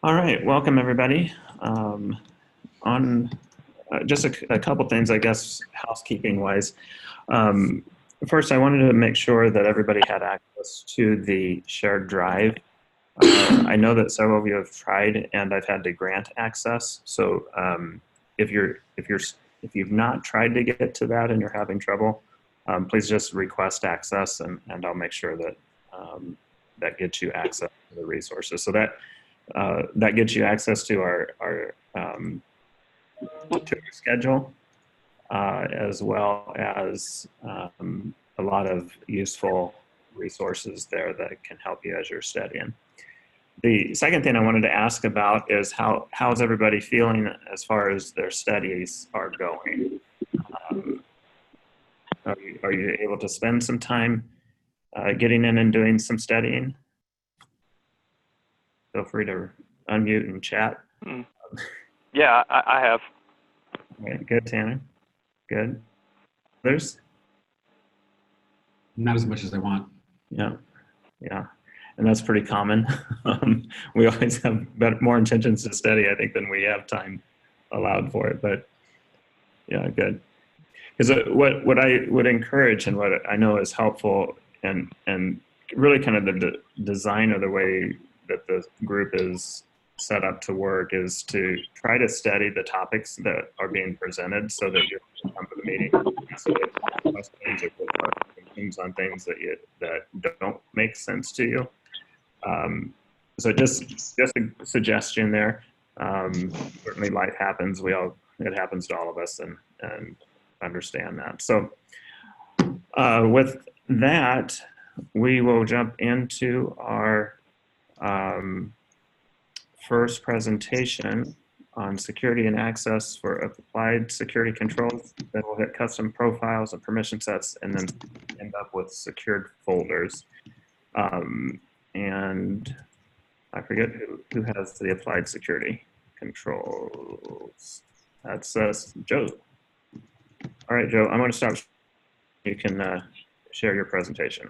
All right, welcome everybody. On just a couple things, I guess, housekeeping wise. First, I wanted to make sure that everybody had access to the shared drive. I know that several of you have tried, and I've had to grant access. So if you've not tried to get to that and you're having trouble, please just request access, and I'll make sure that that gets you access to the resources. So that gets you access to our schedule, as well as a lot of useful resources there that can help you as you're studying. The second thing I wanted to ask about is how's everybody feeling as far as their studies are going? Are you able to spend some time getting in and doing some studying? Feel free to unmute and chat. Yeah, I have. Right, good, Tanner. Good. Others? Not as much as I want. Yeah, yeah. And that's pretty common. We always have more intentions to study, I think, than we have time allowed for it. But yeah, good. Because what I would encourage, and what I know is helpful, and really kind of the design of the way that the group is set up to work, is to try to study the topics that are being presented, so that you're come to the meeting. So questions or questions on things that don't make sense to you. So just a suggestion there. Certainly life happens. It happens to all of us, and understand that. So with that, we will jump into our first presentation on security and access for applied security controls. Then we'll hit custom profiles and permission sets, and then end up with secured folders. And I forget who has the applied security controls. That's Joe. All right, Joe, I'm going to stop. You can share your presentation.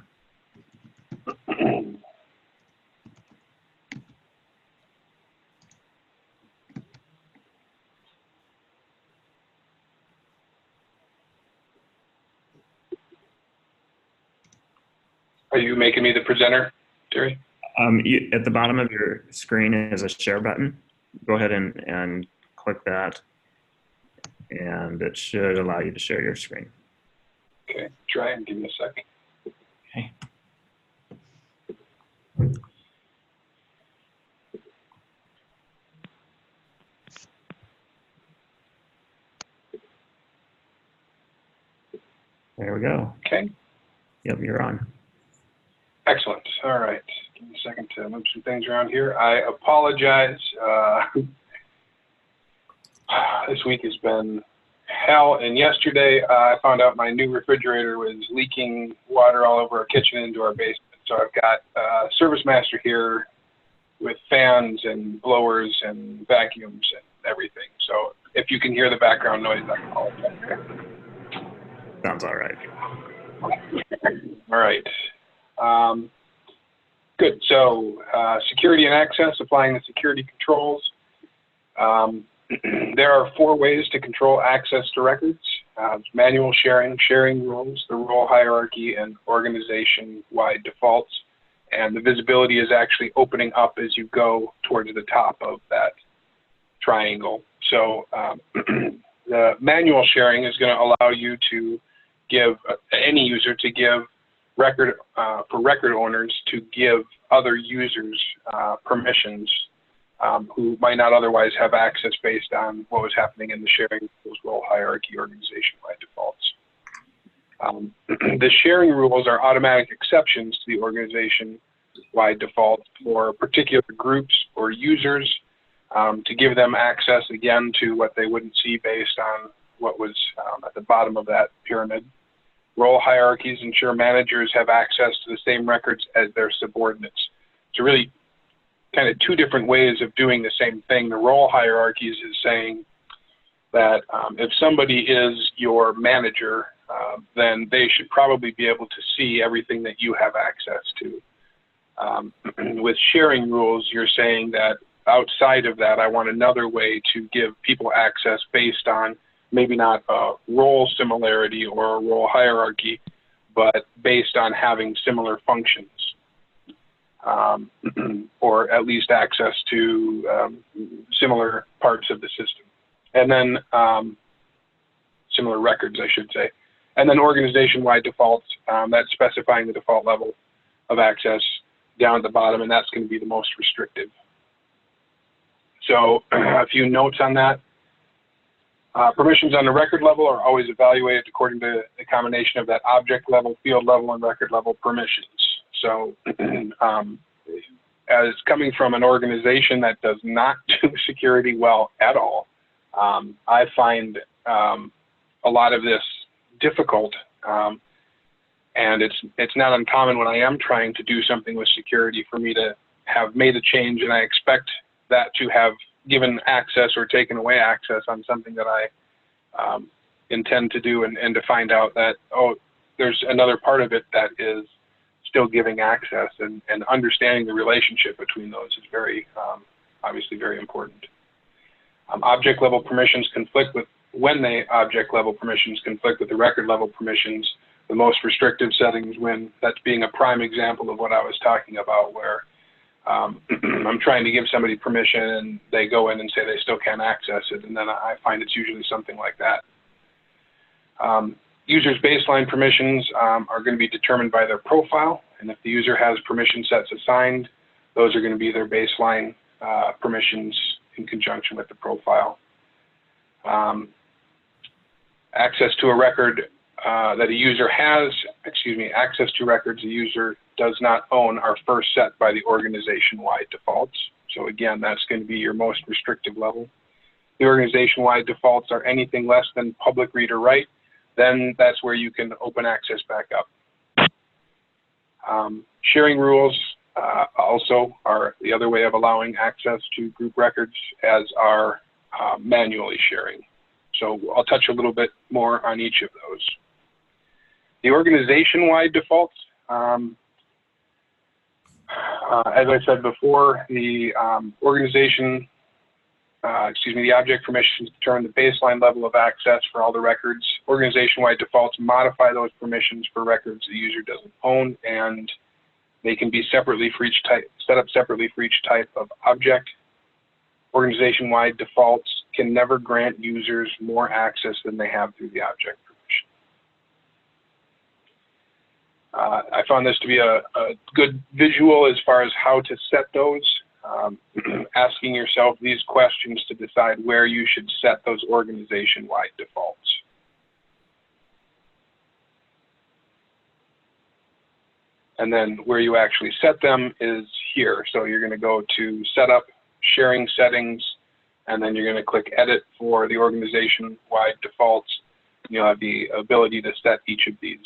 Are you making me the presenter, Terry? At the bottom of your screen is a share button. Go ahead and click that, and it should allow you to share your screen. Okay, try and give me a second. Okay. There we go. Okay. Yep, you're on. Excellent. All right. Give me a second to move some things around here. I apologize. This week has been hell, and yesterday I found out my new refrigerator was leaking water all over our kitchen into our basement. So I've got a service master here with fans and blowers and vacuums and everything. So if you can hear the background noise, I apologize. Sounds all right. All right. Good. So security and access, applying the security controls. There are 4 ways to control access to records: manual sharing, sharing rules, the role hierarchy, and organization-wide defaults. And the visibility is actually opening up as you go towards the top of that triangle. So the manual sharing is going to allow you to give any user to give record for record owners to give other users permissions who might not otherwise have access based on what was happening in the sharing rules, role hierarchy, organization-wide defaults. The sharing rules are automatic exceptions to the organization-wide default for particular groups or users to give them access again to what they wouldn't see based on what was at the bottom of that pyramid. Role hierarchies ensure managers have access to the same records as their subordinates. So really kind of 2 different ways of doing the same thing. The role hierarchies is saying that if somebody is your manager, then they should probably be able to see everything that you have access to. With sharing rules, you're saying that outside of that, I want another way to give people access based on maybe not a role similarity or a role hierarchy, but based on having similar functions, or at least access to similar parts of the system. And then similar records, I should say. And then organization-wide defaults, that's specifying the default level of access down at the bottom, and that's going to be the most restrictive. So a few notes on that. Permissions on the record level are always evaluated according to the combination of that object level, field level, and record level permissions. So as coming from an organization that does not do security well at all, I find a lot of this difficult, and it's not uncommon when I am trying to do something with security for me to have made a change, and I expect that to have given access or taken away access on something that I intend to do, and to find out that, oh, there's another part of it that is still giving access, and understanding the relationship between those is very, obviously very important. Object level permissions conflict with, when the object level permissions conflict with the record level permissions, the most restrictive settings when that's being a prime example of what I was talking about, where I'm trying to give somebody permission and they go in and say they still can't access it, and then I find it's usually something like that. Users' baseline permissions are going to be determined by their profile, and if the user has permission sets assigned, those are going to be their baseline permissions in conjunction with the profile. Access to a record that a user has, access to records a user does not own are first set by the organization-wide defaults. So again, that's going to be your most restrictive level. The organization-wide defaults are anything less than public read or write, then that's where you can open access back up. Sharing rules also are the other way of allowing access to group records, as are manually sharing. So I'll touch a little bit more on each of those. The organization-wide defaults, as I said before, the the object permissions determine the baseline level of access for all the records. Organization-wide defaults modify those permissions for records the user doesn't own, and they can be separately for each type, set up separately for each type of object. Organization-wide defaults can never grant users more access than they have through the object permission. I found this to be a good visual as far as how to set those, asking yourself these questions to decide where you should set those organization-wide defaults. And then where you actually set them is here. So you're going to go to Setup, Sharing Settings, and then you're going to click Edit for the organization-wide defaults. You'll have the ability to set each of these.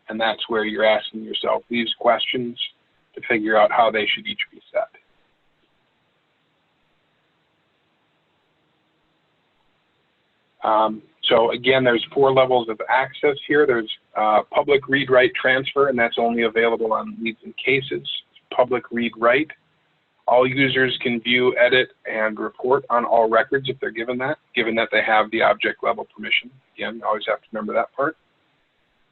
And that's where you're asking yourself these questions to figure out how they should each be set. So again, there's 4 levels of access here. There's public read-write transfer, and that's only available on leads and cases. Public read-write. All users can view, edit, and report on all records if they're given that they have the object level permission. Again, you always have to remember that part.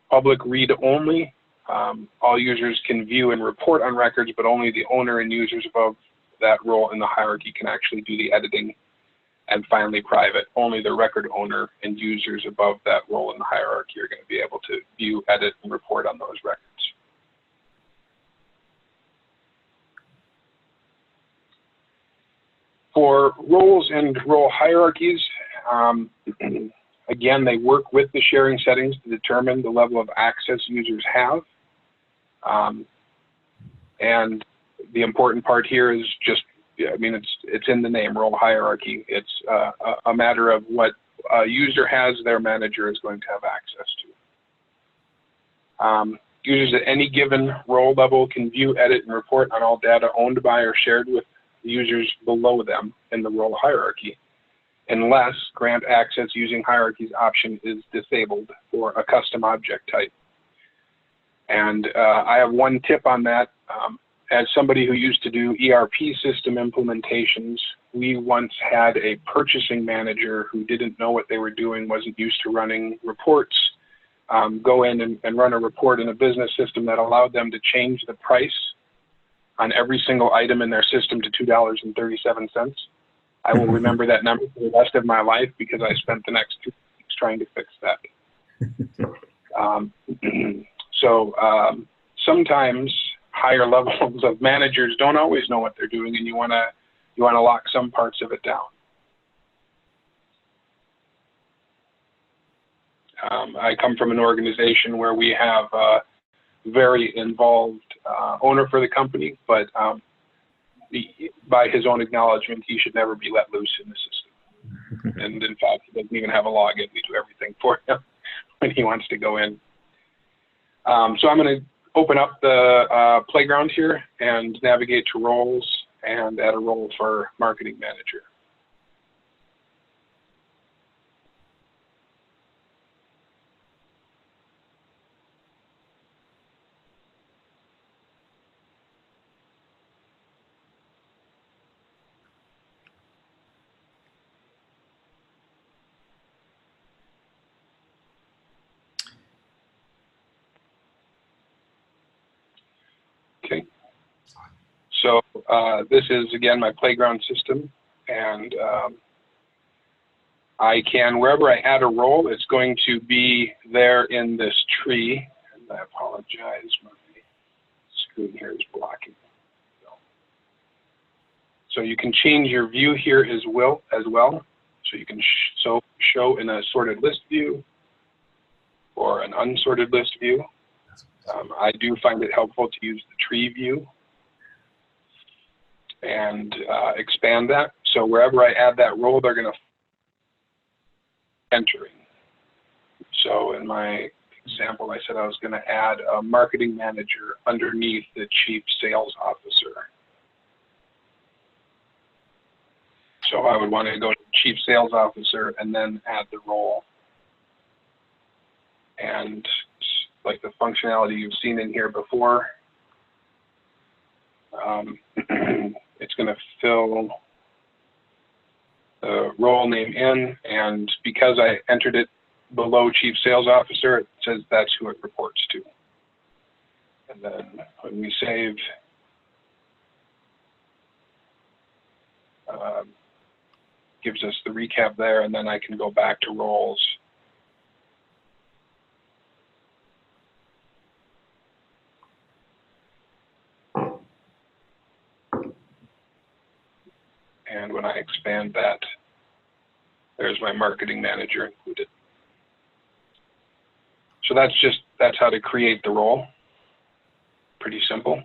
Public read-only. All users can view and report on records, but only the owner and users above that role in the hierarchy can actually do the editing. And finally, private. Only the record owner and users above that role in the hierarchy are going to be able to view, edit, and report on those records. For roles and role hierarchies, again, they work with the sharing settings to determine the level of access users have. And the important part here is just, I mean, it's in the name, role hierarchy. It's a matter of what a user has, their manager is going to have access to. Users at any given role level can view, edit, and report on all data owned by or shared with users below them in the role hierarchy, unless grant access using hierarchies option is disabled for a custom object type. And I have one tip on that. as somebody who used to do ERP system implementations, we once had a purchasing manager who didn't know what they were doing, wasn't used to running reports, go in and run a report in a business system that allowed them to change the price on every single item in their system to $2.37. I will remember that number for the rest of my life because I spent the next 2 weeks trying to fix that. Sometimes higher levels of managers don't always know what they're doing, and you want to lock some parts of it down. I come from an organization where we have a very involved owner for the company, but by his own acknowledgement, he should never be let loose in the system. And in fact, he doesn't even have a login. We do everything for him when he wants to go in. So I'm going to open up the playground here and navigate to roles and add a role for marketing manager. Okay, so this is again my playground system, and I can, wherever I add a role, it's going to be there in this tree. And I apologize, my screen here is blocking. So you can change your view here as well. So you can show in a sorted list view or an unsorted list view. I do find it helpful to use the tree view and expand that. So wherever I add that role, they're going to entering. So in my example, I said I was going to add a marketing manager underneath the chief sales officer. So I would want to go to chief sales officer and then add the role. And like the functionality you've seen in here before, it's going to fill the role name in, and because I entered it below chief sales officer, it says that's who it reports to. And then when we save, gives us the recap there, and then I can go back to roles. And when I expand that, there's my marketing manager included. So that's how to create the role. Pretty simple.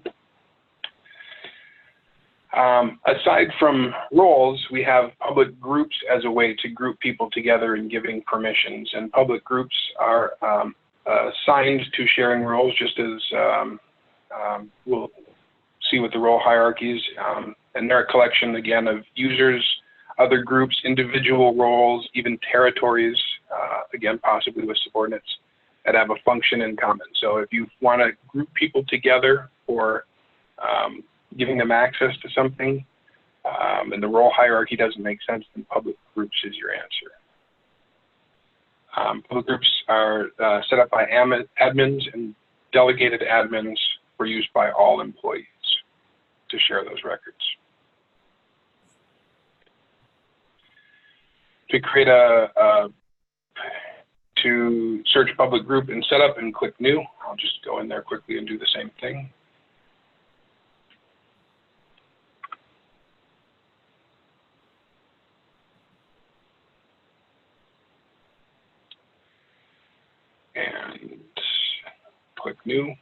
Aside from roles, we have public groups as a way to group people together and giving permissions. And public groups are assigned to sharing roles, just as we'll see with the role hierarchies. And they're a collection, again, of users, other groups, individual roles, even territories, again, possibly with subordinates, that have a function in common. So if you want to group people together for giving them access to something, and the role hierarchy doesn't make sense, then public groups is your answer. Public groups are set up by admins and delegated admins for use by all employees to share those records. To create to search public group in setup and click new, I'll just go in there quickly and do the same thing. And click new.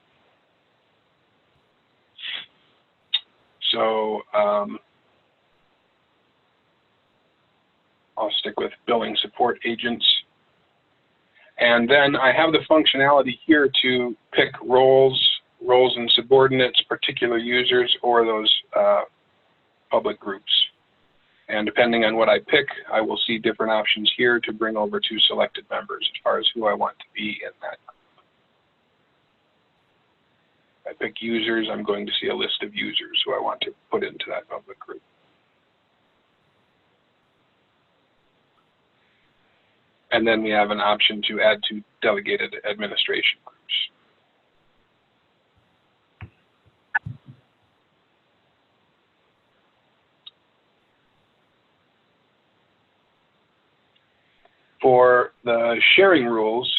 So I'll stick with billing support agents. And then I have the functionality here to pick roles and subordinates, particular users, or those public groups. And depending on what I pick, I will see different options here to bring over to selected members as far as who I want to be in that If I pick users, I'm going to see a list of users who I want to put into that public group. And then we have an option to add to delegated administration groups. For the sharing rules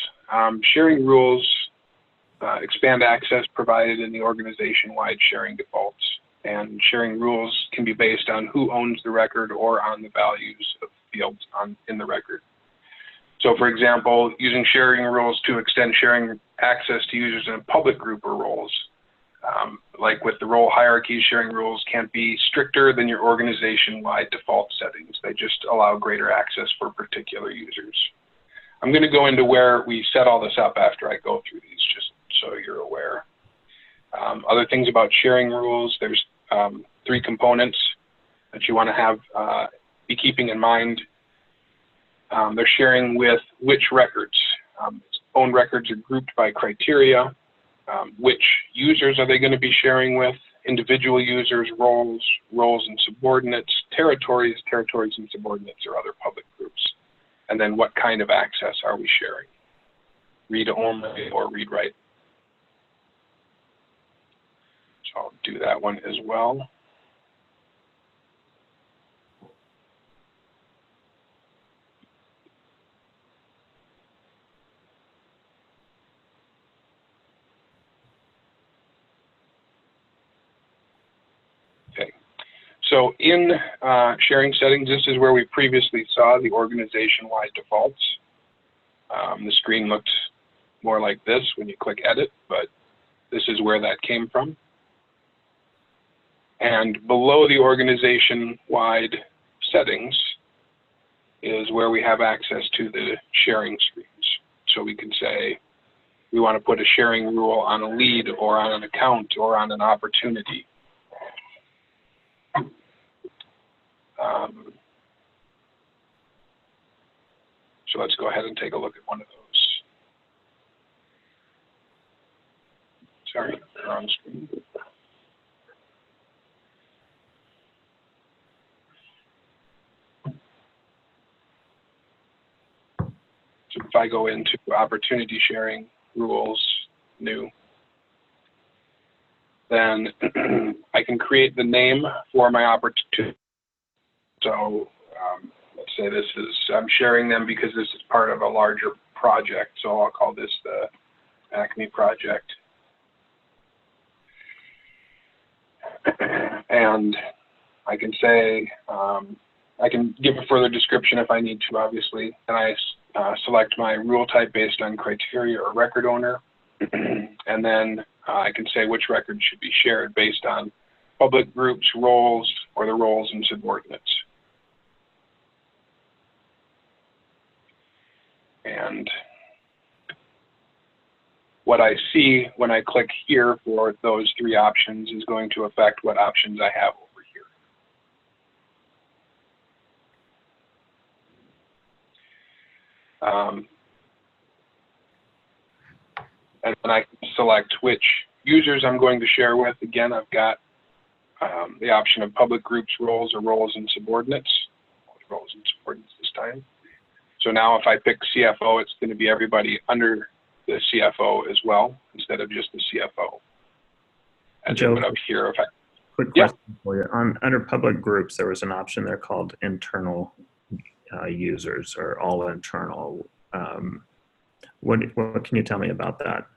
expand access provided in the organization-wide sharing defaults. And sharing rules can be based on who owns the record or on the values of fields in the record. So for example, using sharing rules to extend sharing access to users in a public group or roles. Like with the role hierarchy, sharing rules can't be stricter than your organization-wide default settings. They just allow greater access for particular users. I'm going to go into where we set all this up after I go through these, just so you're aware. Other things about sharing rules, there's 3 components that you want to have be keeping in mind. They're sharing with which records. Own records are grouped by criteria. Which users are they going to be sharing with? Individual users, roles and subordinates, territories and subordinates, or other public groups. And then what kind of access are we sharing? Read only or read write? So I'll do that one as well. So in sharing settings, this is where we previously saw the organization-wide defaults. The screen looked more like this when you click edit, but this is where that came from. And below the organization-wide settings is where we have access to the sharing screens. So we can say we want to put a sharing rule on a lead or on an account or on an opportunity. So let's go ahead and take a look at one of those. Sorry, wrong screen. So if I go into opportunity sharing rules, new, then I can create the name for my opportunity. So let's say this is, I'm sharing them because this is part of a larger project. So I'll call this the Acme project. And I can say, I can give a further description if I need to, obviously. And I select my rule type based on criteria or record owner. And then I can say which record should be shared based on public groups, roles, or the roles and subordinates. And what I see when I click here for those 3 options is going to affect what options I have over here. And then I can select which users I'm going to share with. Again, I've got the option of public groups, roles, or roles and subordinates. Roles and subordinates this time. So now if I pick CFO, it's going to be everybody under the CFO as well, instead of just the CFO. And Joe, then up here, if I... Quick question for you. Under public groups, there was an option there called internal users or all internal. What can you tell me about that?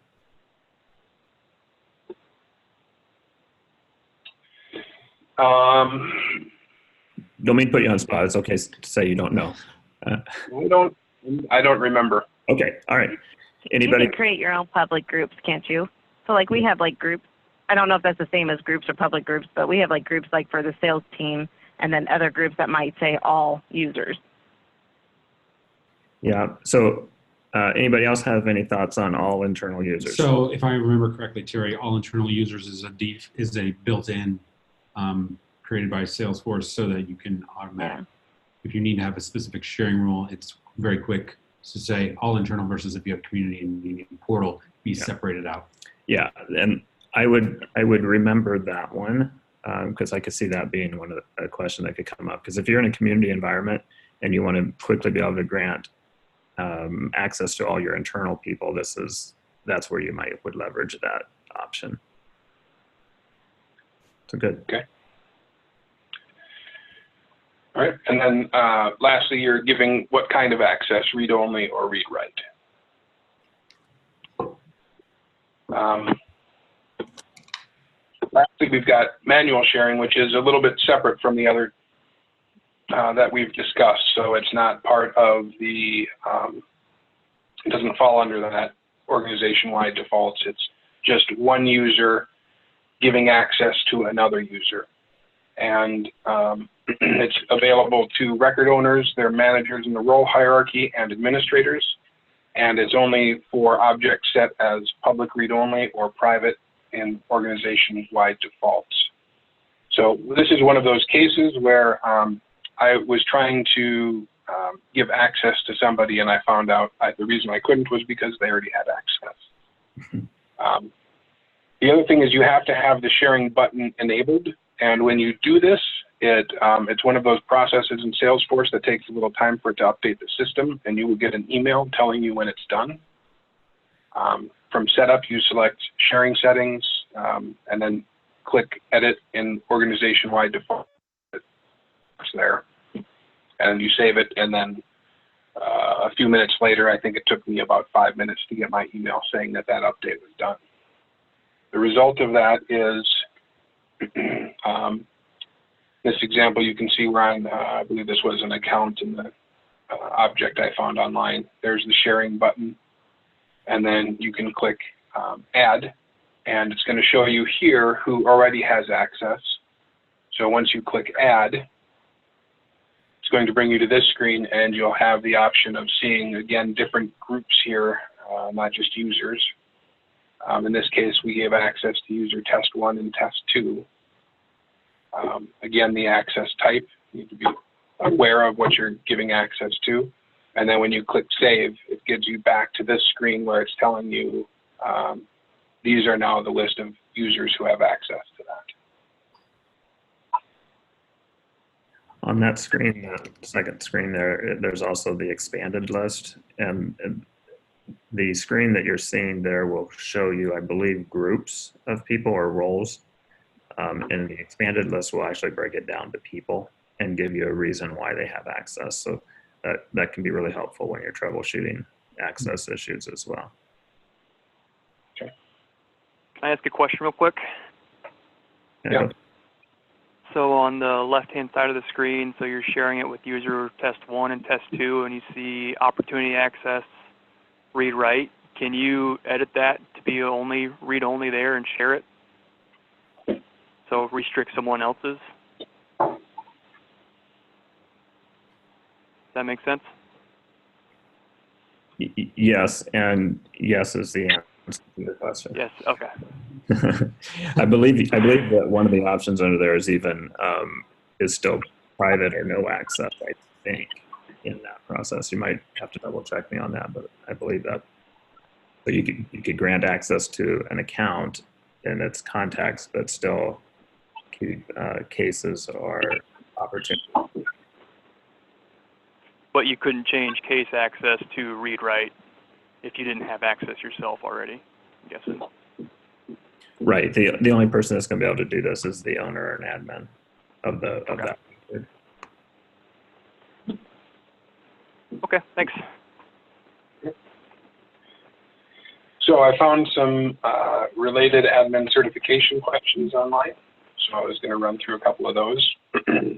Don't mean to put you on the spot. It's okay to say you don't know. I don't remember. Okay, all right. Anybody? You can create your own public groups, can't you? So like we have like groups. I don't know if that's the same as groups or public groups, but we have like groups like for the sales team and then other groups that might say all users. Yeah, so anybody else have any thoughts on all internal users? So if I remember correctly, Terry, all internal users is a built-in created by Salesforce so that you can automatically, if you need to have a specific sharing rule, it's very quick to say all internal versus if you have community and union portal, be separated out. Yeah, and I would remember that one because I could see that being one of a question that could come up. Because if you're in a community environment and you want to quickly be able to grant access to all your internal people, that's where you would leverage that option. So good. Okay. All right, and then lastly, you're giving what kind of access, read-only or read-write? Lastly, we've got manual sharing, which is a little bit separate from the other that we've discussed. So it's not part of the, it doesn't fall under that organization-wide defaults. It's just one user giving access to another user. And it's available to record owners, their managers in the role hierarchy, and administrators. And it's only for objects set as public read-only or private in organization-wide defaults. So this is one of those cases where I was trying to give access to somebody, and I found out the reason I couldn't was because they already had access. The other thing is you have to have the sharing button enabled. And when you do this, it's one of those processes in Salesforce that takes a little time for it to update the system, and you will get an email telling you when it's done. From setup, you select sharing settings, and then click edit in organization-wide default. It's there, and you save it, and then a few minutes later, I think it took me about 5 minutes to get my email saying that that update was done. The result of that is this example, you can see where I'm, I believe this was an account in the object I found online. There's the sharing button, and then you can click add, and it's going to show you here who already has access. So once you click add, it's going to bring you to this screen, and you'll have the option of seeing, again, different groups here, not just users. In this case, we gave access to user test 1 and test 2. Again, the access type, you need to be aware of what you're giving access to. And then when you click save, it gives you back to this screen where it's telling you these are now the list of users who have access to that. On that screen, the second screen there's also the expanded list. And the screen that you're seeing there will show you, I believe, groups of people or roles. And the expanded list will actually break it down to people and give you a reason why they have access. So that can be really helpful when you're troubleshooting access issues as well. Okay. Can I ask a question real quick? Yeah. So on the left-hand side of the screen, so you're sharing it with user test 1 and test 2, and you see opportunity access, read-write. Can you edit that to be only read-only there and share it? So restrict someone else's? Does that make sense? Yes, and yes is the answer to the question. Yes, okay. I believe that one of the options under there is even is still private or no access, I think, in that process. You might have to double check me on that, but I believe that. So you could grant access to an account and its contacts, but still keep cases or opportunities. But you couldn't change case access to read-write if you didn't have access yourself already, I'm guessing. Right. The only person that's going to be able to do this is the owner or an admin of that. Okay, thanks. So I found some related admin certification questions online. So I was going to run through a couple of those.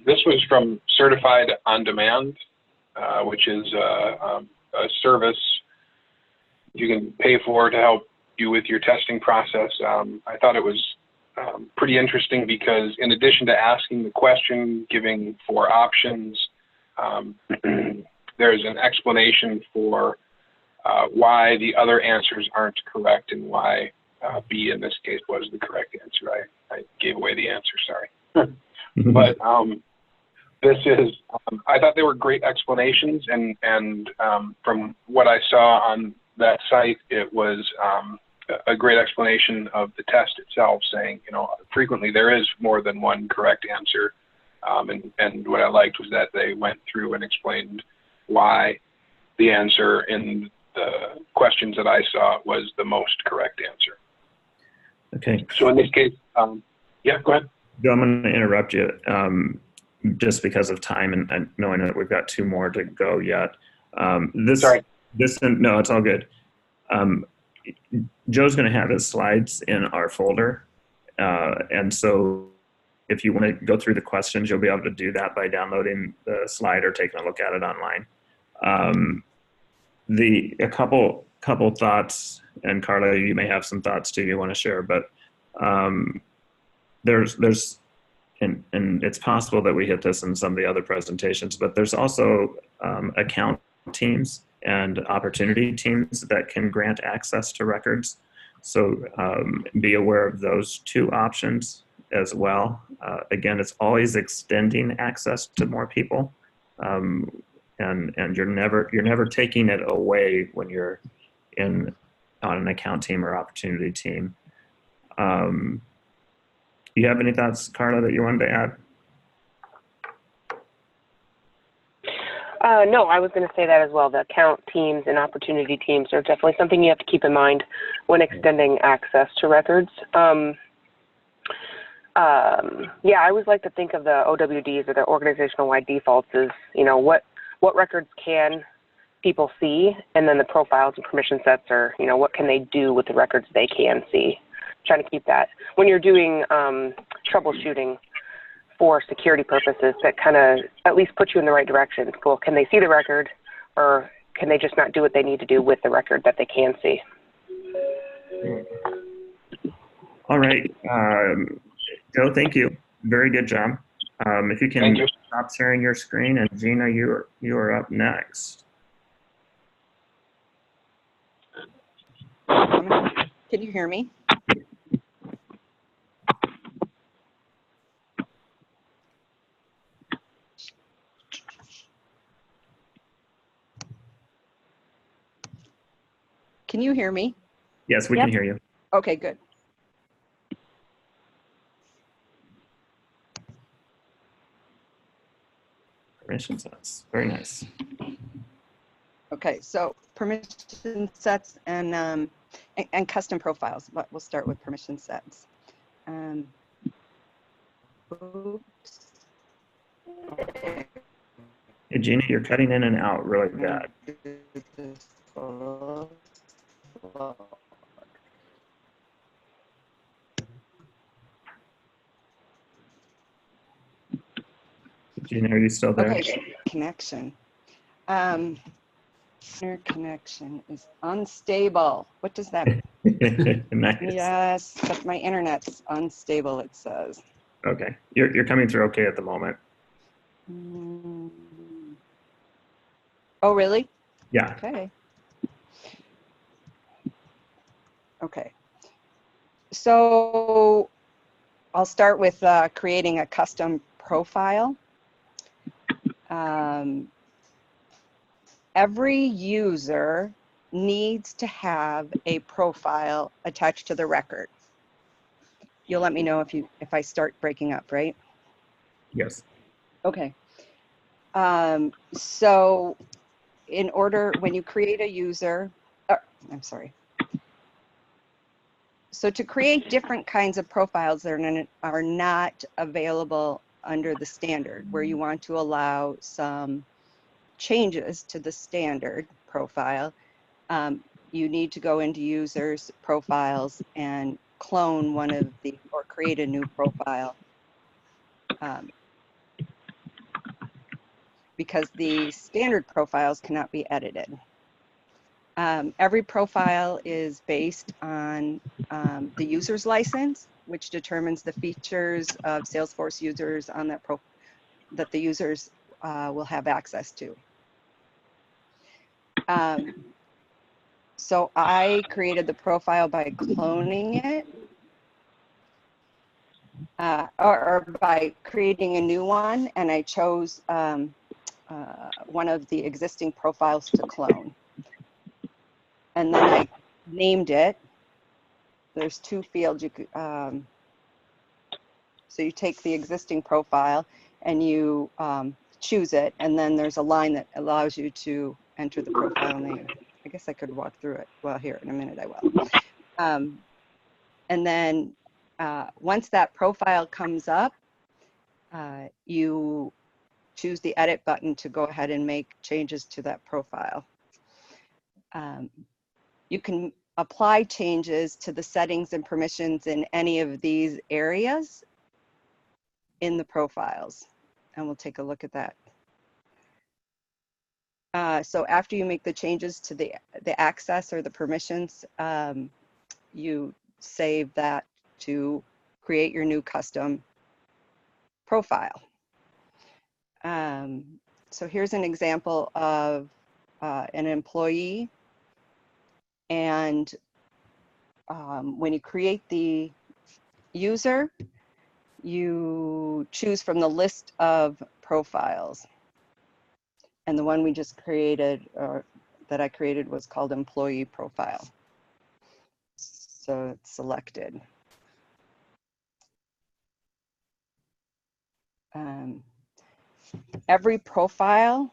This was from Certified on Demand, which is a service you can pay for to help you with your testing process. I thought it was pretty interesting because in addition to asking the question, giving 4 options, there's an explanation for why the other answers aren't correct and why B in this case was the correct answer. I gave away the answer, sorry. But this is, I thought they were great explanations, and from what I saw on that site, it was a great explanation of the test itself, saying, you know, frequently there is more than one correct answer. And what I liked was that they went through and explained why the answer in the questions that I saw was the most correct answer. Okay. So in this case, yeah, go ahead. Joe, I'm going to interrupt you just because of time and knowing that we've got 2 more to go yet. Sorry. No, it's all good. Joe's going to have his slides in our folder. And so if you want to go through the questions, you'll be able to do that by downloading the slide or taking a look at it online. A couple thoughts, and Carla, you may have some thoughts too you want to share, but there's and it's possible that we hit this in some of the other presentations, but there's also account teams and opportunity teams that can grant access to records. So be aware of those 2 options as well. Again, it's always extending access to more people, and you're never taking it away when you're on an account team or opportunity team. You have any thoughts, Carla, that you wanted to add? No, I was going to say that as well. The account teams and opportunity teams are definitely something you have to keep in mind when extending access to records. Yeah, I always like to think of the OWDs, or the organizational-wide defaults, as, you know, what records can people see, and then the profiles and permission sets are, you know, what can they do with the records they can see. Trying to keep that when you're doing troubleshooting for security purposes, that kind of at least puts you in the right direction. Well, can they see the record, or can they just not do what they need to do with the record that they can see? All right, Joe, thank you. Very good job. If you can stop sharing your screen, and Gina, you are up next. Can you hear me? Can you hear me? Yes, we can hear you. Okay, good. Permission sets. Very nice. Okay, so permission sets and custom profiles. But we'll start with permission sets. Oops. Hey, Gina, you're cutting in and out really bad. Gina, are you still there? Okay, connection. Internet connection is unstable. What does that mean? Nice. Yes, but my internet's unstable, it says. Okay, you're coming through okay at the moment. Oh, really? Yeah. Okay. Okay. So I'll start with creating a custom profile. Every user needs to have a profile attached to the record. You'll let me know if I start breaking up, right? Yes. Okay. So in order, when you create a user, I'm sorry. So to create different kinds of profiles that are not available under the standard, where you want to allow some changes to the standard profile, you need to go into users, profiles, and clone one of the, or create a new profile. Because the standard profiles cannot be edited. Every profile is based on the user's license, which determines the features of Salesforce users on that that the users will have access to. So I created the profile by cloning it, or by creating a new one, and I chose one of the existing profiles to clone. And then I named it, there's two fields you could, so you take the existing profile and you choose it, and then there's a line that allows you to enter the profile name. I guess I could walk through it. Well, here in a minute I will. And then once that profile comes up, you choose the edit button to go ahead and make changes to that profile. You can apply changes to the settings and permissions in any of these areas in the profiles, and we'll take a look at that. So after you make the changes to the access or the permissions, you save that to create your new custom profile. So here's an example of an employee, and when you create the user, you choose from the list of profiles. And the one we just created, or that I created, was called employee profile. So it's selected. Every profile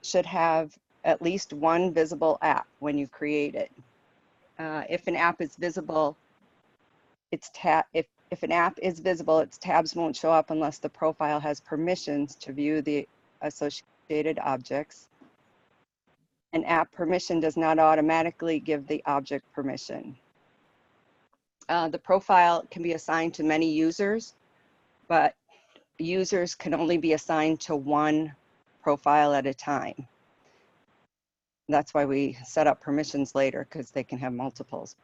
should have at least one visible app when you create it. If an app is visible, if an app is visible, its tabs won't show up unless the profile has permissions to view the associated objects. An app permission does not automatically give the object permission. The profile can be assigned to many users, but users can only be assigned to one profile at a time. That's why we set up permissions later, because they can have multiples.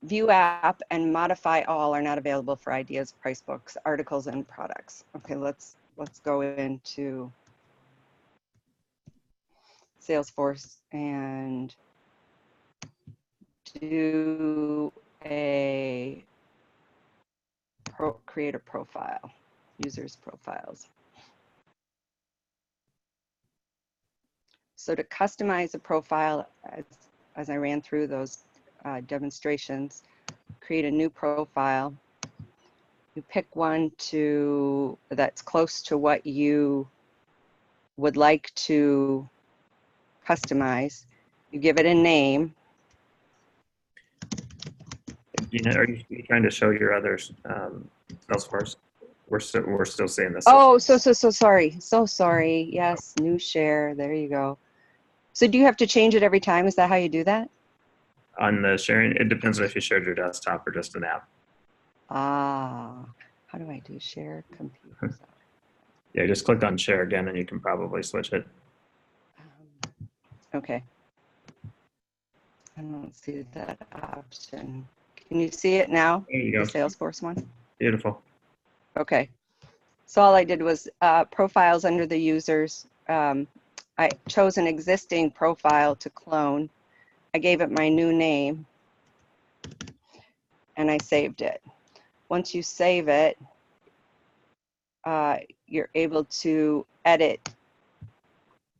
View app and modify all are not available for ideas, price books, articles, and products. Okay, let's go into Salesforce and do create a profile, users profiles. So to customize a profile, as I ran through those demonstrations, create a new profile. You pick one that's close to what you would like to customize. You give it a name. Are you trying to show your other Salesforce? We're still seeing this. Oh, so sorry. So sorry. Yes, new share. There you go. So do you have to change it every time? Is that how you do that? On the sharing, it depends on if you shared your desktop or just an app. Ah, how do I do share computer? Yeah, just click on share again and you can probably switch it. Okay. I don't see that option. Can you see it now? There you go. The Salesforce one? Beautiful. Okay. So all I did was profiles under the users. I chose an existing profile to clone. I gave it my new name and I saved it. Once you save it, you're able to edit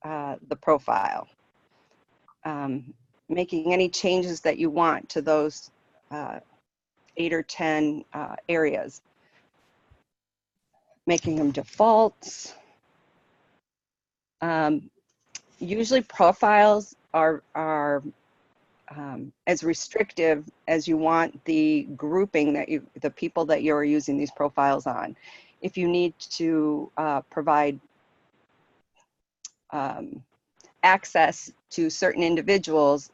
the profile, making any changes that you want to those 8 or 10 areas, making them defaults. Usually profiles are as restrictive as you want the grouping that the people that you're using these profiles on. If you need to provide access to certain individuals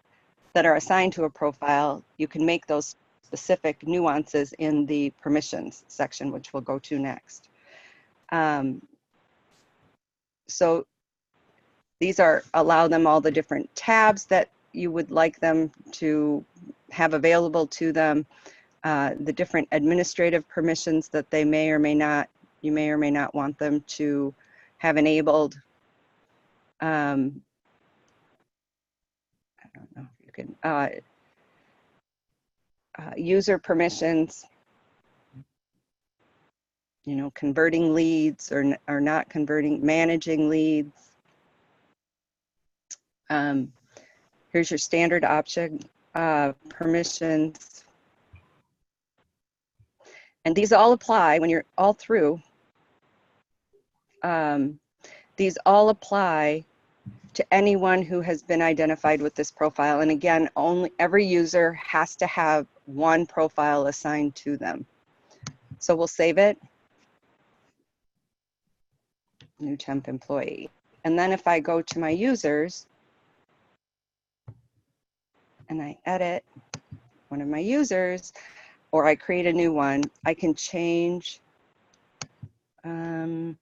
that are assigned to a profile, you can make those specific nuances in the permissions section, which we'll go to next. So these allow them all the different tabs that you would like them to have available to them, the different administrative permissions that you may or may not want them to have enabled. I don't know if you can, user permissions, converting leads or not converting, managing leads. Here's your standard option permissions. And these all apply when you're all through. These all apply to anyone who has been identified with this profile. And again, only every user has to have one profile assigned to them. So we'll save it. New temp employee. And then if I go to my users and I edit one of my users, or I create a new one, I can change okay,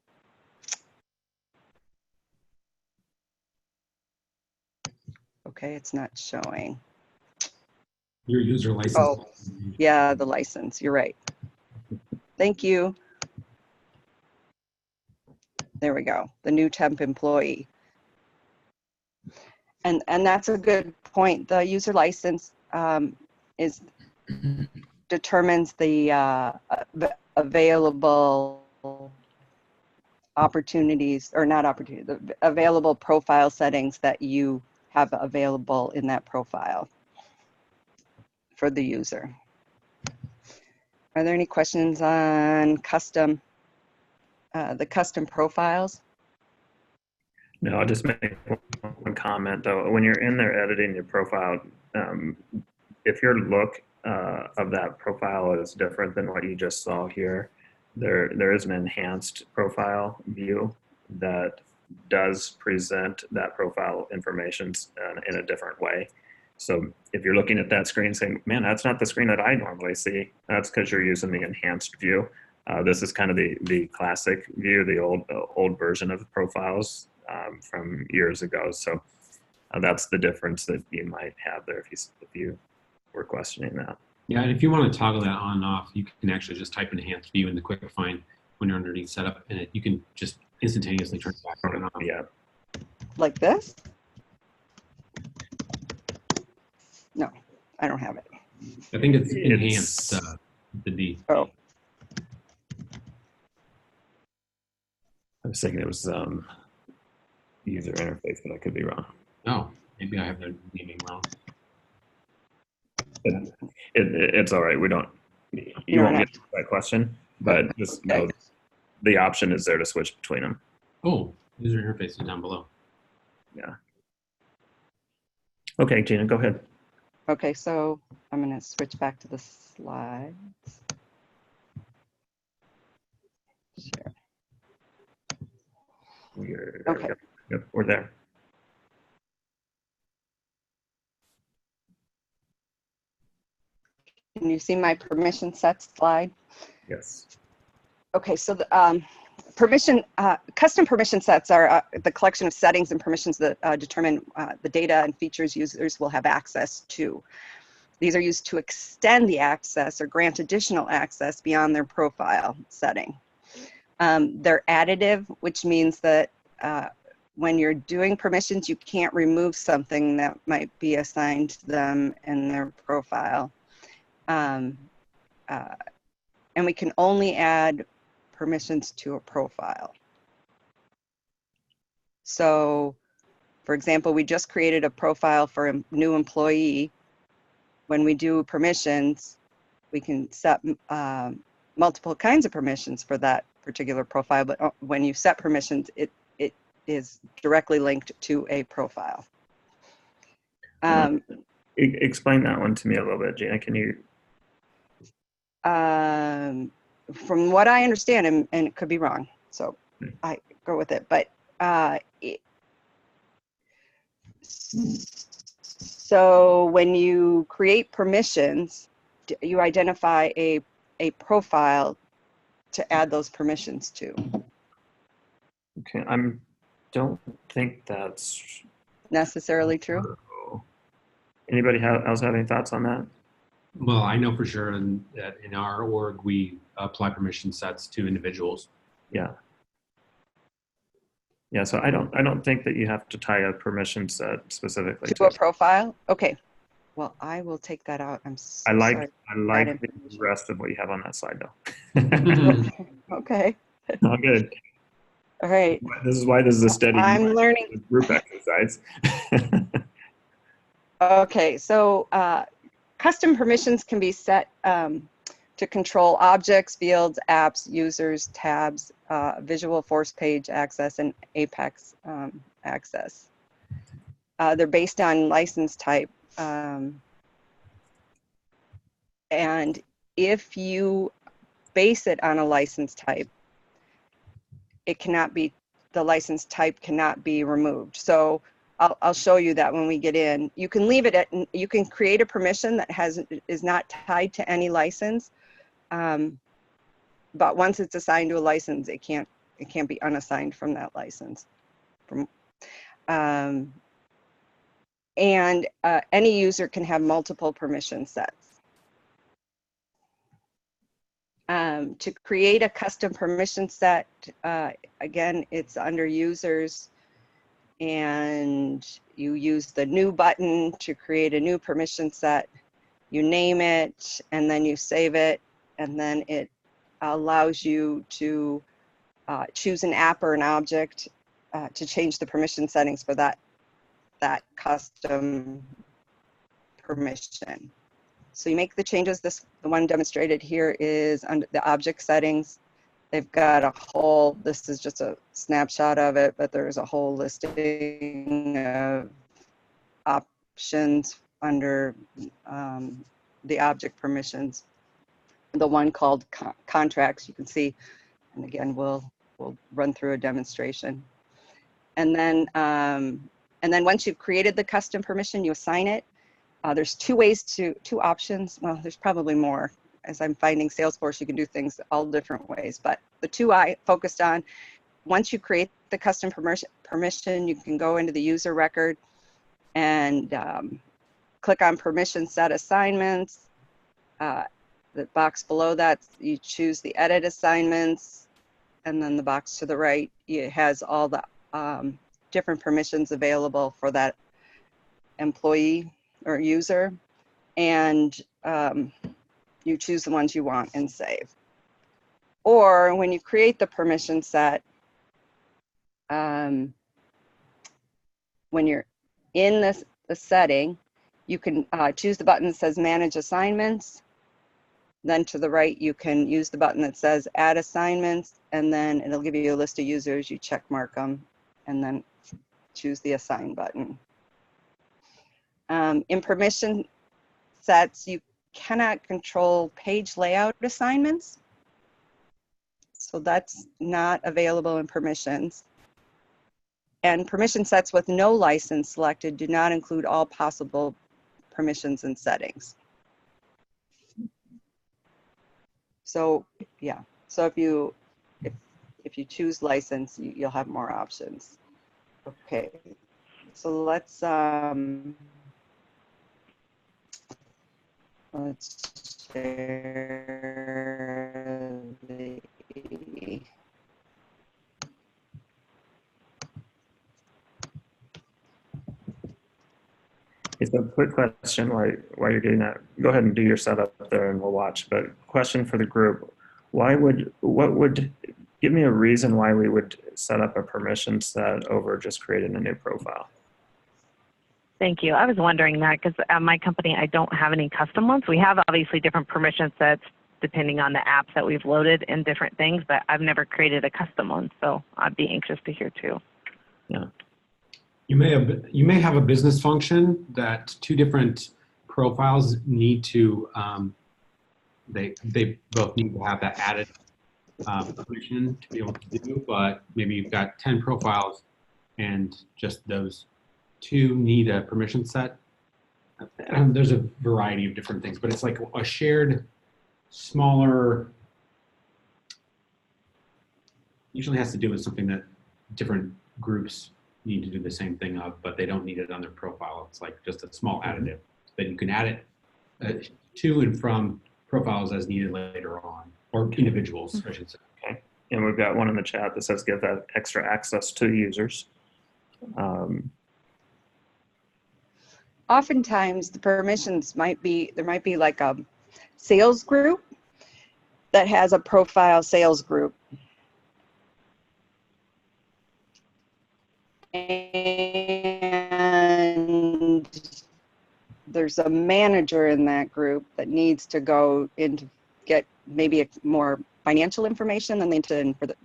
it's not showing. Your user license. Oh, yeah, the license, you're right. Thank you. There we go, the new temp employee. And that's a good point. The user license determines the available opportunities, or not opportunities, the available profile settings that you have available in that profile for the user. Are there any questions on custom, the custom profiles? No, I'll just make one comment though. When you're in there editing your profile, if your look of that profile is different than what you just saw here, there is an enhanced profile view that does present that profile information in a different way. So if you're looking at that screen saying, man, that's not the screen that I normally see, that's because you're using the enhanced view. This is kind of the classic view, the old version of the profiles from years ago. So that's the difference that you might have there if you were questioning that. Yeah, and if you want to toggle that on and off, you can actually just type enhanced view in the quick find when you're underneath setup, and you can just instantaneously turn it back on and off. Yeah. Like this? No, I don't have it. I think it's enhanced, the D. Oh. I was thinking it was user interface, but I could be wrong. Oh, maybe I have the naming wrong. It's all right. We don't. You won't get that question, but just know the option is there to switch between them. Oh, user interface is down below. Yeah. Okay, Gina, go ahead. Okay, so I'm going to switch back to the slides. Share. Okay. Yep, we're there. Can you see my permission sets slide? Yes. Okay, so the custom permission sets are the collection of settings and permissions that determine the data and features users will have access to. These are used to extend the access or grant additional access beyond their profile setting. They're additive, which means that when you're doing permissions, you can't remove something that might be assigned to them in their profile. And we can only add permissions to a profile. So, for example, we just created a profile for a new employee. When we do permissions, we can set multiple kinds of permissions for that particular profile, but when you set permissions, it is directly linked to a profile. Explain that one to me a little bit, Gina. Can you? From what I understand, and it could be wrong, so I go with it, but so when you create permissions, you identify a profile to add those permissions to. Okay, don't think that's necessarily true. Anybody else have any thoughts on that? Well, I know for sure that in our org, we apply permission sets to individuals. Yeah. Yeah, so I don't think that you have to tie a permission set specifically to a profile. Okay. Well, I will take that out. I'm so I like sorry. the rest of what you have on that slide though. Okay. All good. All right. This is why this is a steady I'm learning group exercise. Okay, so custom permissions can be set to control objects, fields, apps, users, tabs, visual force page access, and Apex access. They're based on license type. And if you base it on a license type, it cannot be, the license type cannot be removed. So I'll show you that when we get in. You can leave it at, you can create a permission that is not tied to any license. But once it's assigned to a license, it can't be unassigned from that license. And any user can have multiple permission sets. To create a custom permission set, again, it's under users, and you use the new button to create a new permission set. You name it, and then you save it, and then it allows you to choose an app or an object to change the permission settings for that custom permission. So you make the changes. The one demonstrated here is under the object settings. They've got a whole, this is just a snapshot of it, but there's a whole listing of options under the object permissions. The one called contracts, you can see, and again, we'll run through a demonstration. And then once you've created the custom permission, you assign it. There's two options. Well, there's probably more. As I'm finding Salesforce, you can do things all different ways. But the two I focused on, once you create the custom permission, you can go into the user record and click on permission set assignments. The box below that, you choose the edit assignments, and then the box to the right, it has all the different permissions available for that employee or user, and you choose the ones you want and save. Or when you create the permission set, when you're in the setting, you can choose the button that says Manage Assignments. Then to the right, you can use the button that says Add Assignments, and then it'll give you a list of users. You check mark them, and then choose the Assign button. In permission sets, you cannot control page layout assignments. So that's not available in permissions. And permission sets with no license selected do not include all possible permissions and settings. So yeah, so if you choose license, you'll have more options. Okay, so let's share the It's a quick question while you're doing that. Go ahead and do your setup there and we'll watch. But question for the group, give me a reason why we would set up a permission set over just creating a new profile. Thank you. I was wondering that because at my company, I don't have any custom ones. We have obviously different permission sets depending on the apps that we've loaded and different things, but I've never created a custom one. So I'd be anxious to hear too. Yeah. You may have a business function that two different profiles need to, they both need to have that added permission to be able to do, but maybe you've got 10 profiles and just those two need a permission set. There's a variety of different things, but it's like a shared, smaller, usually has to do with something that different groups need to do the same thing of, but they don't need it on their profile. It's like just a small additive that you can add it to and from profiles as needed later on, or individuals, I should say. Okay. And we've got one in the chat that says give that extra access to users. Oftentimes the permissions might be, there might be like a sales group that has a profile sales group. And there's a manager in that group that needs to go in to get maybe more financial information than they need for the,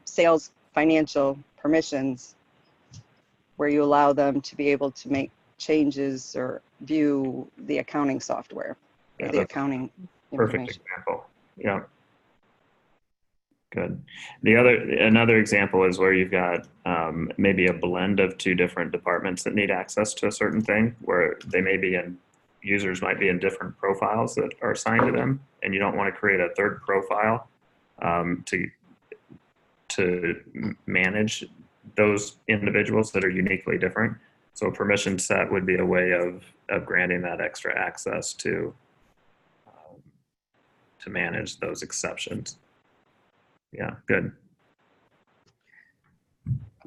sales financial permissions, where you allow them to be able to make changes or view the accounting software or the accounting perfect information. example. Yeah. Good. Another example is where you've got maybe a blend of two different departments that need access to a certain thing, where they may be in, users might be in different profiles that are assigned to them, and you don't want to create a third profile to manage those individuals that are uniquely different. So a permission set would be a way of granting that extra access to manage those exceptions. Yeah, good.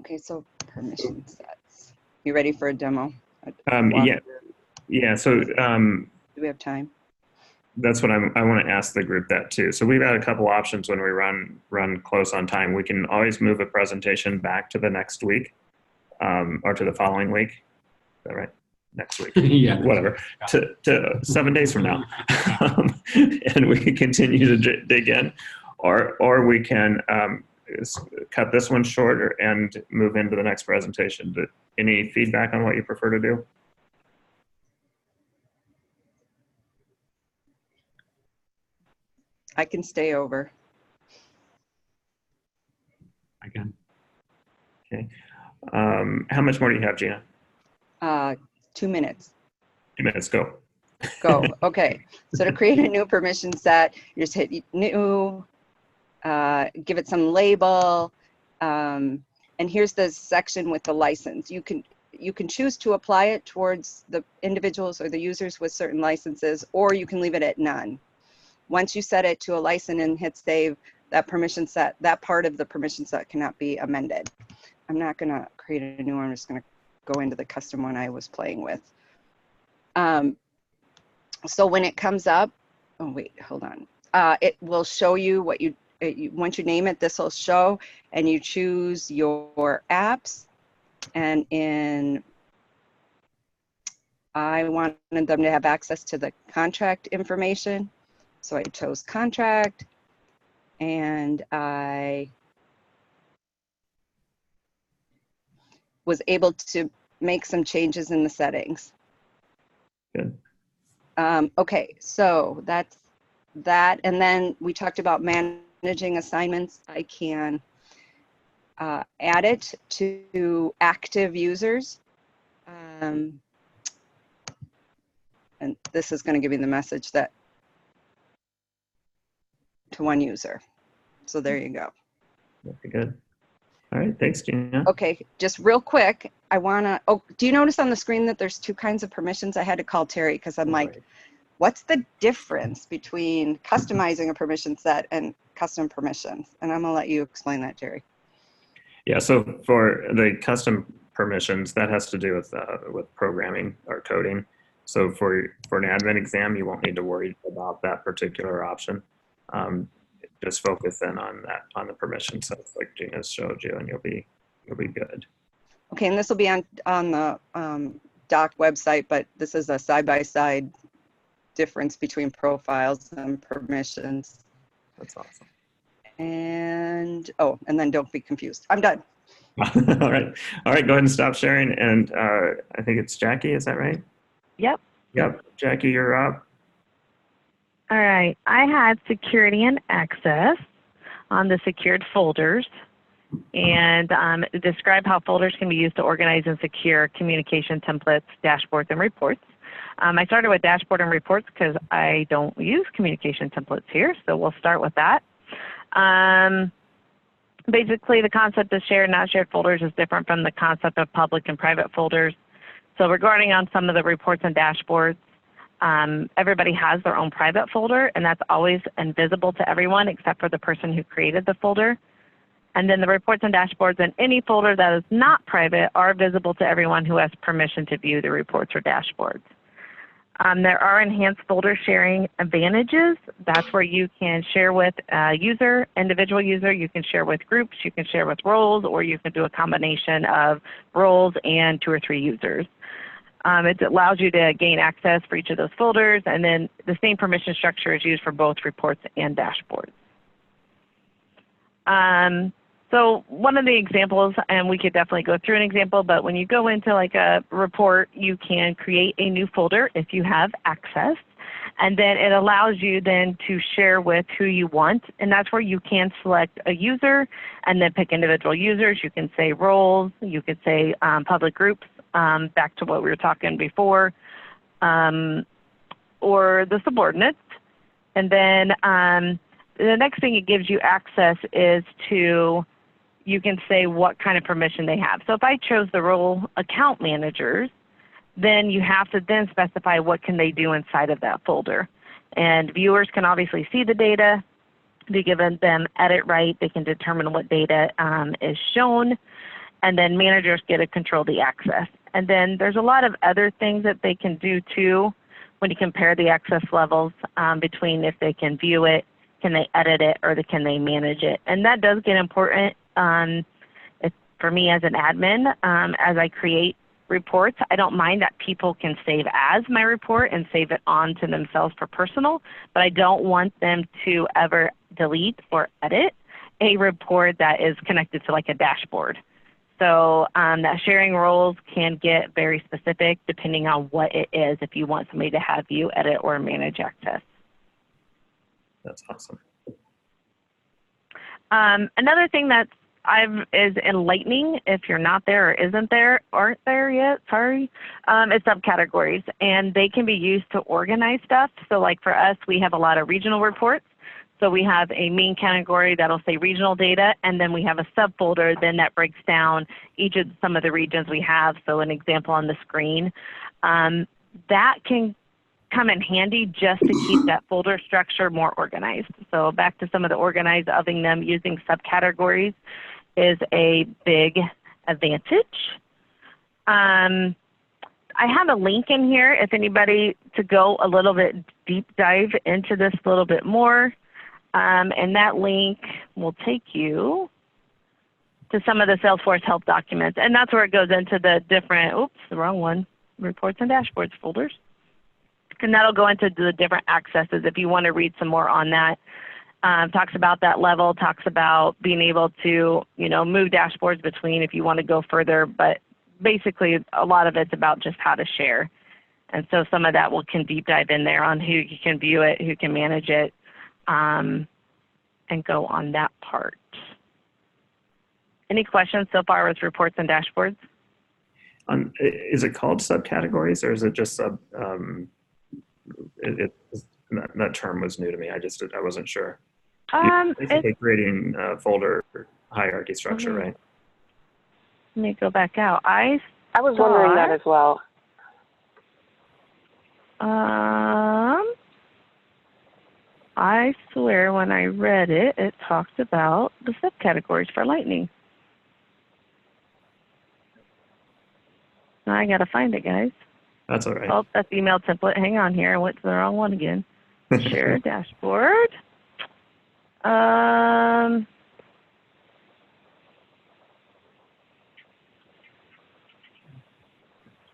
Okay, so permission sets. You ready for a demo? Yeah. So do we have time? that's what I want to ask the group that too. So we've had a couple options when we run close on time. We can always move a presentation back to the next week, or to the following week. Is that right? Next week, Yeah, whatever, to 7 days from now, and we can continue to dig in, or we can cut this one short and move into the next presentation. Any feedback on what you prefer to do? I can stay over. I can. Okay. How much more do you have, Gina? 2 minutes. 2 minutes, go. Go. Okay. So to create a new permission set, you just hit new, give it some label, and here's the section with the license. You can choose to apply it towards the individuals or the users with certain licenses, or you can leave it at none. Once you set it to a license and hit save, that permission set, that part of the permission set cannot be amended. I'm not going to create a new one. I'm just going to go into the custom one I was playing with. So when it comes up, oh wait, hold on. It will show you what once you name it, this will show, and you choose your apps. And I wanted them to have access to the contract information. So I chose contract, and I was able to make some changes in the settings. Good. Okay, so that's that. And then we talked about managing assignments. I can add it to active users. And this is going to give you the message that to one user. So there you go. Very good. All right, thanks, Gina. Okay, just real quick, I want to, oh, do you notice on the screen that there's two kinds of permissions? I had to call Terry because I'm like, what's the difference between customizing a permission set and custom permissions? And I'm going to let you explain that, Terry. Yeah, so for the custom permissions, that has to do with programming or coding. So for an admin exam, you won't need to worry about that particular option. Just focus in on the permission sets like Gina showed you, and you'll be good. Okay, and this will be on the doc website, but this is a side-by-side difference between profiles and permissions. That's awesome. And oh, and then don't be confused. I'm done. All right, go ahead and stop sharing. And I think it's Jackie. Is that right? Yep. Yep, Jackie, you're up. All right. I had security and access on the secured folders, and describe how folders can be used to organize and secure communication templates, dashboards, and reports. I started with dashboard and reports because I don't use communication templates here, so we'll start with that. Basically, the concept of shared and not shared folders is different from the concept of public and private folders. So regarding on some of the reports and dashboards, everybody has their own private folder, and that's always invisible to everyone except for the person who created the folder. And then the reports and dashboards in any folder that is not private are visible to everyone who has permission to view the reports or dashboards. There are enhanced folder sharing advantages. That's where you can share with a user, individual user, you can share with groups, you can share with roles, or you can do a combination of roles and 2 or 3 users. It allows you to gain access for each of those folders, and then the same permission structure is used for both reports and dashboards. So one of the examples, and we could definitely go through an example, but when you go into like a report, you can create a new folder if you have access. And then it allows you then to share with who you want. And that's where you can select a user and then pick individual users. You can say roles, you could say public groups, back to what we were talking before, or the subordinates. And then the next thing it gives you access is to, you can say what kind of permission they have. So if I chose the role account managers, then you have to then specify what can they do inside of that folder. And viewers can obviously see the data. They give them edit right. They can determine what data is shown. And then managers get to control the access. And then there's a lot of other things that they can do too when you compare the access levels between if they can view it, can they edit it, or can they manage it. And that does get important for me as an admin. As I create reports, I don't mind that people can save as my report and save it on to themselves for personal, but I don't want them to ever delete or edit a report that is connected to like a dashboard. So that sharing roles can get very specific depending on what it is, if you want somebody to have you edit or manage access. That's awesome. Another thing that's is enlightening, if you're not there or aren't there yet, sorry, it's subcategories, and they can be used to organize stuff. So like for us, we have a lot of regional reports. So we have a main category that'll say regional data, and then we have a subfolder then that breaks down each of some of the regions we have. So an example on the screen, that can come in handy just to keep that folder structure more organized. So back to some of the organizing them using subcategories is a big advantage. I have a link in here if anybody to go a little bit deep dive into this a little bit more. And that link will take you to some of the Salesforce help documents. And that's where it goes into the different, oops, the wrong one, reports and dashboards folders. And that'll go into the different accesses if you want to read some more on that. Talks about that level, talks about being able to, move dashboards between if you want to go further. But basically, a lot of it's about just how to share. And so some of that can deep dive in there on who can view it, who can manage it, and go on that part. Any questions so far with reports and dashboards? Is it called subcategories, or is it just sub? That term was new to me. I wasn't sure. Basically creating a folder hierarchy structure, right? Let me go back out. I was wondering that as well. I swear when I read it, it talked about the subcategories for Lightning. Now I got to find it, guys. That's all right. Oh, that's the email template. Hang on here. I went to the wrong one again. Share dashboard.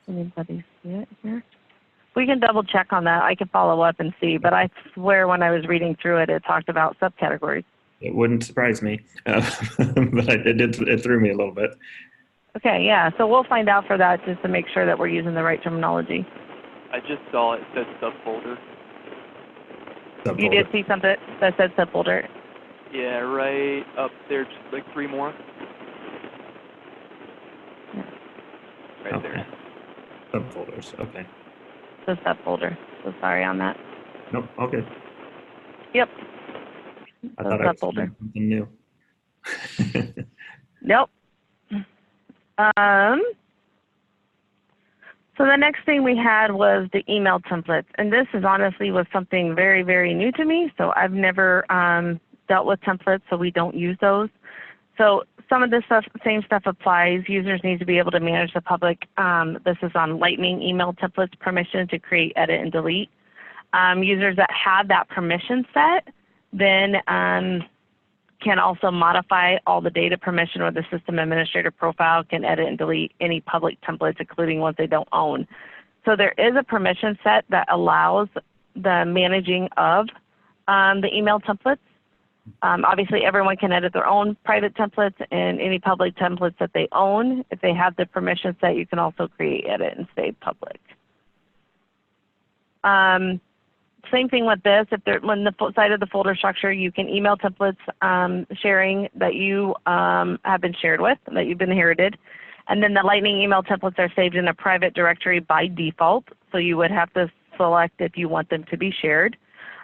Anybody see it here? We can double check on that. I can follow up and see, but I swear when I was reading through it, it talked about subcategories. It wouldn't surprise me, but it threw me a little bit. Okay, yeah, so we'll find out for that just to make sure that we're using the right terminology. I just saw it said subfolder. You did see something that said subfolder? Yeah, right up there, just like 3 more. Yeah. Right okay. there. Subfolders, okay. So subfolder. So sorry on that. Nope, okay. Yep. I So thought subfolder. I was something new. Nope. So the next thing we had was the email templates. And this is honestly was something very, very new to me. So I've never dealt with templates, so we don't use those. So some of this same stuff applies. Users need to be able to manage the public. This is on Lightning email templates permission to create, edit, and delete. Users that have that permission set then can also modify all the data permission, or the system administrator profile can edit and delete any public templates, including ones they don't own. So there is a permission set that allows the managing of the email templates. Obviously, everyone can edit their own private templates and any public templates that they own. If they have the permission set, you can also create, edit, and save public. Same thing with this. When the side of the folder structure, you can email templates sharing that you have been shared with, that you've been inherited. And then the Lightning email templates are saved in a private directory by default. So you would have to select if you want them to be shared.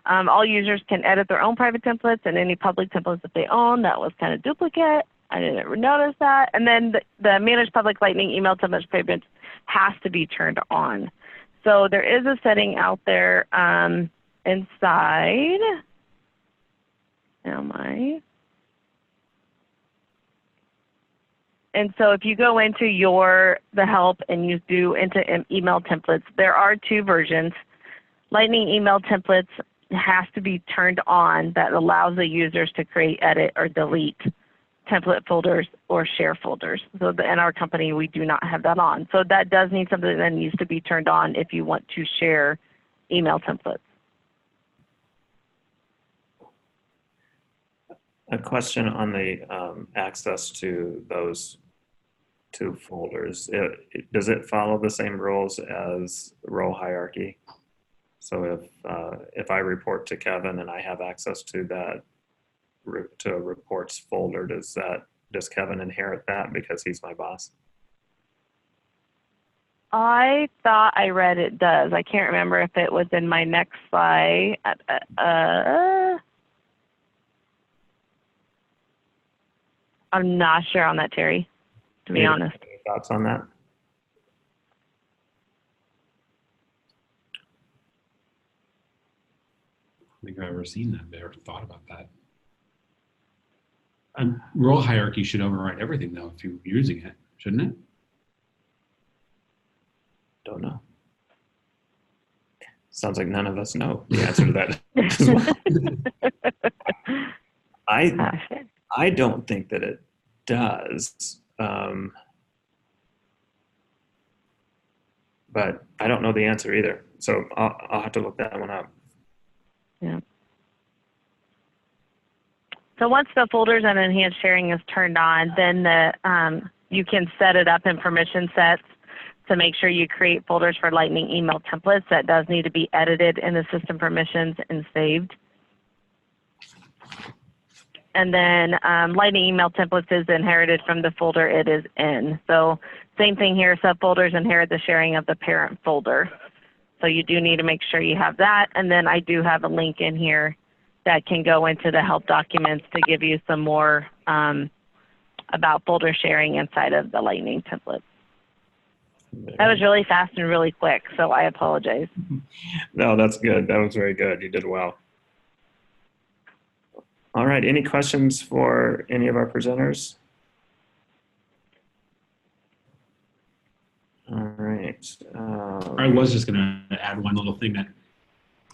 All users can edit their own private templates and any public templates that they own. That was kind of duplicate. I didn't notice that. And then the manage public Lightning email templates payment has to be turned on. So there is a setting out there inside. And so if you go into the help and you do into email templates, there are two versions. Lightning email templates has to be turned on. That allows the users to create, edit, or delete template folders or share folders. So in our company, we do not have that on. So that does need something that needs to be turned on if you want to share email templates. A question on the access to those two folders. Does it follow the same rules as role hierarchy? So if I report to Kevin and I have access to that to a reports folder, does Kevin inherit that because he's my boss? I thought I read it does. I can't remember if it was in my next slide. I'm not sure on that, Terry, to be honest. Any thoughts on that? I don't think I've ever seen that or thought about that. Role hierarchy should override everything, though, if you're using it, shouldn't it? Don't know. Sounds like none of us know the answer to that as well. I don't think that it does, but I don't know the answer either. So I'll have to look that one up. Yeah. So once the folders and enhanced sharing is turned on, then you can set it up in permission sets to make sure you create folders for Lightning email templates. That does need to be edited in the system permissions and saved. And then Lightning email templates is inherited from the folder it is in. So same thing here, subfolders inherit the sharing of the parent folder. So you do need to make sure you have that. And then I do have a link in here that can go into the help documents to give you some more about folder sharing inside of the Lightning templates. That was really fast and really quick, so I apologize. No, that's good. That was very good. You did well. All right, any questions for any of our presenters? All right. I was just going to add one little thing that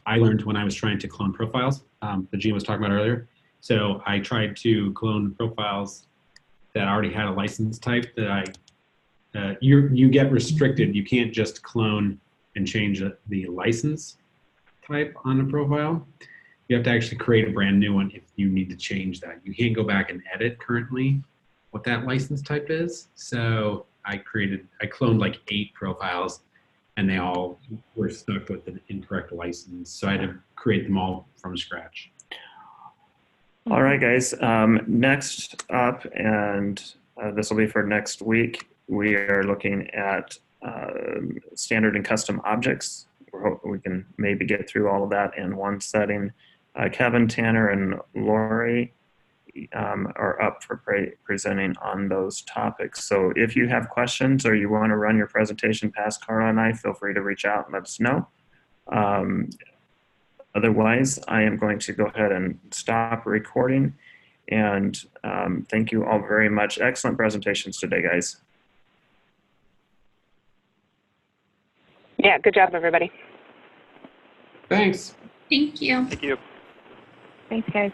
I learned when I was trying to clone profiles that Gene was talking about earlier. So I tried to clone profiles that already had a license type that you get restricted. You can't just clone and change the license type on a profile. You have to actually create a brand new one if you need to change that. You can't go back and edit currently what that license type is. So I cloned like 8 profiles and they all were stuck with an incorrect license. So I had to create them all from scratch. All right, guys. Next up, and this will be for next week, we are looking at standard and custom objects. We can maybe get through all of that in one setting. Kevin, Tanner, and Lori are up for presenting on those topics. So if you have questions or you want to run your presentation past Carla and I, feel free to reach out and let us know. Otherwise, I am going to go ahead and stop recording. And thank you all very much. Excellent presentations today, guys. Yeah, good job, everybody. Thanks. Thank you. Thank you. Thanks, guys.